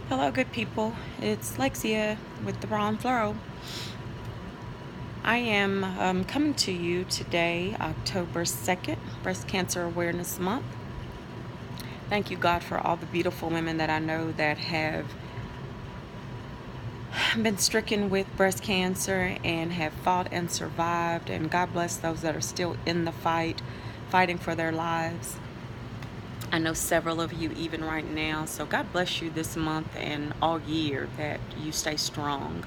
Hello, good people. It's Lexia with the Braun Floro. I am coming to you today, October 2nd, Breast Cancer Awareness Month. Thank you, God, for all the beautiful women that I know that have been stricken with breast cancer and have fought and survived. And God bless those that are still in the fight, fighting for their lives. I know several of you even right now. So God bless you this month and all year that you stay strong.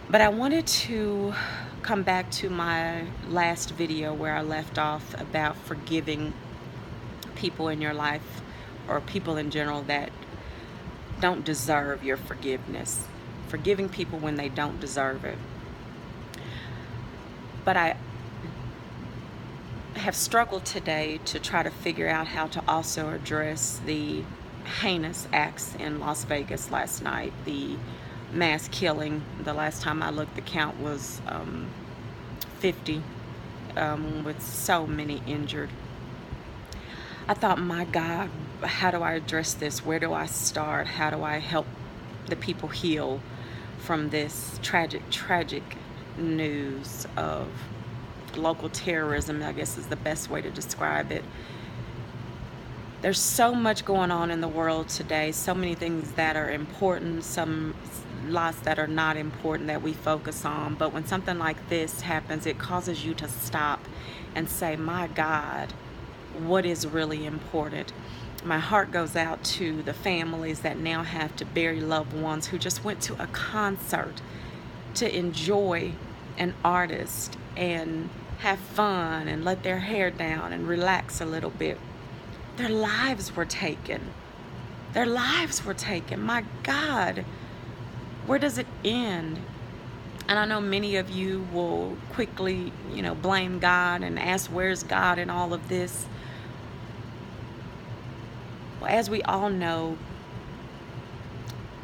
But I wanted to come back to my last video where I left off about forgiving people in your life, or people in general that don't deserve your forgiveness. Forgiving people when they don't deserve it. But I have struggled today to try to figure out how to also address the heinous acts in Las Vegas last night. The mass killing, the last time I looked, the count was 50, with so many injured. I thought, my God, how do I address this? Where do I start? How do I help the people heal from this tragic news of local terrorism, I guess is the best way to describe it. There's so much going on in the world today, so many things that are important, some lots that are not important that we focus on. But when something like this happens, it causes you to stop and say, my God, what is really important? My heart goes out to the families that now have to bury loved ones who just went to a concert to enjoy an artist and have fun and let their hair down and relax a little bit. Their lives were taken. Their lives were taken. My God, where does it end? And I know many of you will quickly, blame God and ask, where's God in all of this? Well, as we all know,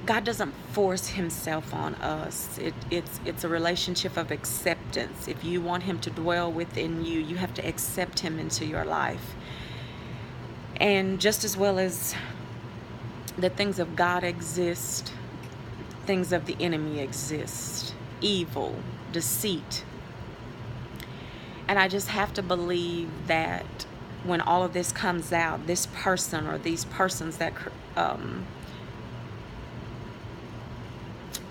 God doesn't force himself on us. It's a relationship of acceptance. If you want him to dwell within you, you have to accept him into your life. And just as well as the things of God exist, things of the enemy exist. Evil, deceit. And I just have to believe that when all of this comes out, this person or these persons that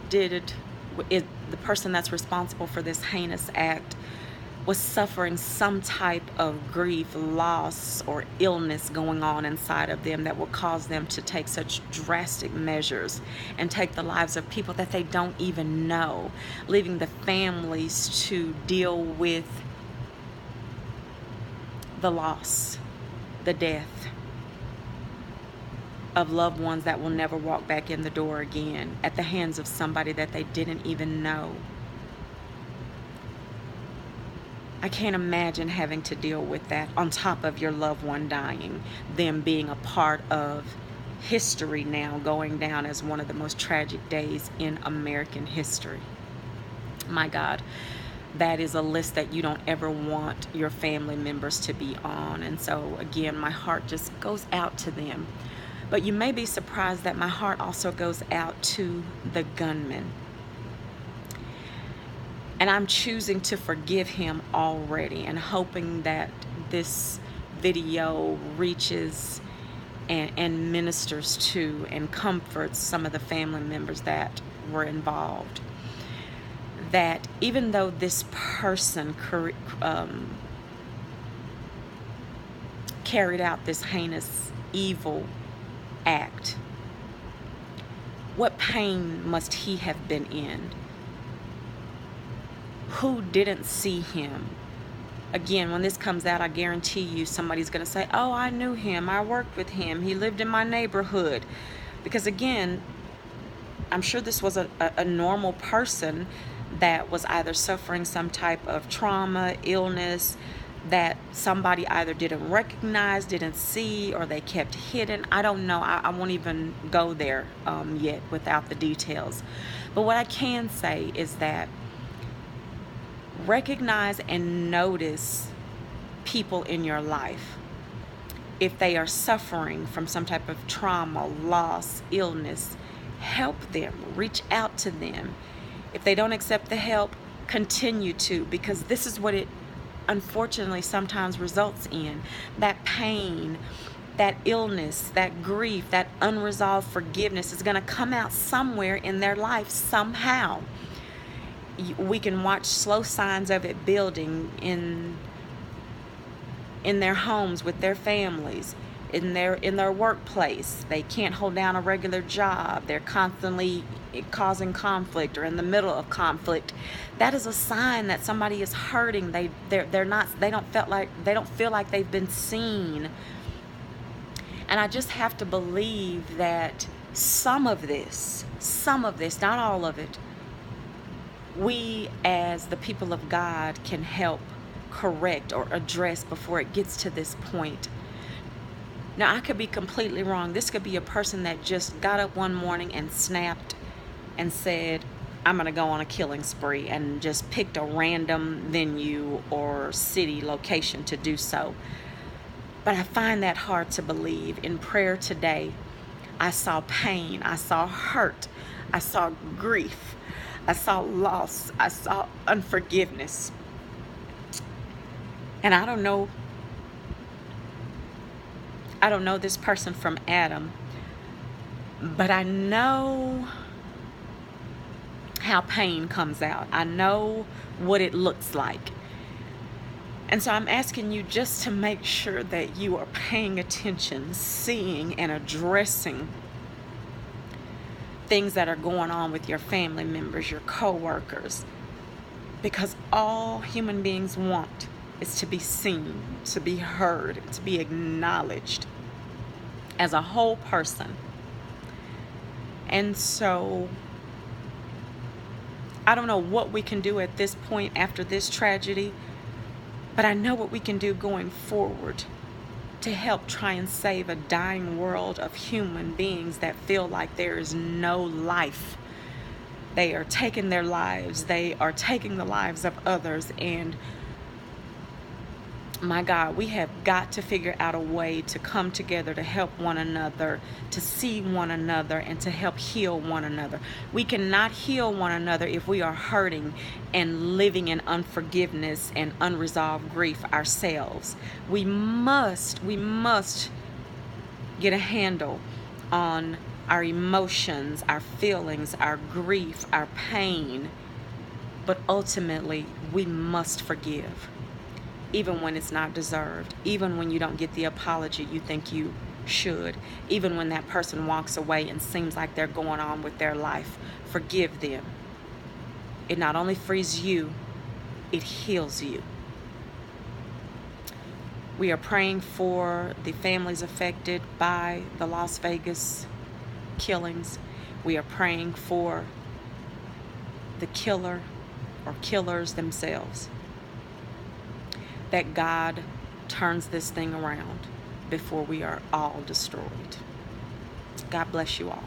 the person that's responsible for this heinous act was suffering some type of grief, loss, or illness going on inside of them that will cause them to take such drastic measures and take the lives of people that they don't even know, leaving the families to deal with the loss, the death of loved ones that will never walk back in the door again at the hands of somebody that they didn't even know. I can't imagine having to deal with that on top of your loved one dying, them being a part of history now, going down as one of the most tragic days in American history. My God, that is a list that you don't ever want your family members to be on. And so again, my heart just goes out to them. But you may be surprised that my heart also goes out to the gunman. And I'm choosing to forgive him already and hoping that this video reaches and ministers to and comforts some of the family members that were involved. That even though this person carried out this heinous, evil act, what pain must he have been in? Who didn't see him? Again, when this comes out, I guarantee you somebody's going to say, oh, I knew him, I worked with him, he lived in my neighborhood. Because again, I'm sure this was a normal person that was either suffering some type of trauma, illness, that somebody either didn't recognize, didn't see, or they kept hidden. I don't know. I won't even go there yet without the details. But what I can say is that recognize and notice people in your life. If they are suffering from some type of trauma, loss, illness, help them, reach out to them. If they don't accept the help, continue to, because this is what it unfortunately sometimes results in. That pain, that illness, that grief, that unresolved forgiveness is going to come out somewhere in their life somehow. We can watch slow signs of it building in their homes with their families, in their workplace. They can't hold down a regular job. They're constantly causing conflict or in the middle of conflict. That is a sign that somebody is hurting. They don't feel like they've been seen. And I just have to believe that some of this, not all of it, we as the people of God can help correct or address before it gets to this point. Now, I could be completely wrong. This could be a person that just got up one morning and snapped and said, I'm going to go on a killing spree, and just picked a random venue or city location to do so. But I find that hard to believe. In prayer today, I saw pain, I saw hurt, I saw grief, I saw loss, I saw unforgiveness. And I don't know this person from Adam, but I know how pain comes out. I know what it looks like. And so I'm asking you just to make sure that you are paying attention, seeing and addressing things that are going on with your family members, your co-workers, because all human beings want is to be seen, to be heard, to be acknowledged as a whole person. And so I don't know what we can do at this point after this tragedy, but I know what we can do going forward to help try and save a dying world of human beings that feel like there is no life. They are taking their lives. They are taking the lives of others. And my God, we have got to figure out a way to come together to help one another, to see one another, and to help heal one another. We cannot heal one another if we are hurting and living in unforgiveness and unresolved grief ourselves. We must get a handle on our emotions, our feelings, our grief, our pain. But ultimately, we must forgive. Even when it's not deserved, even when you don't get the apology you think you should, even when that person walks away and seems like they're going on with their life, forgive them. It not only frees you, it heals you. We are praying for the families affected by the Las Vegas killings. We are praying for the killer or killers themselves, that God turns this thing around before we are all destroyed. God bless you all.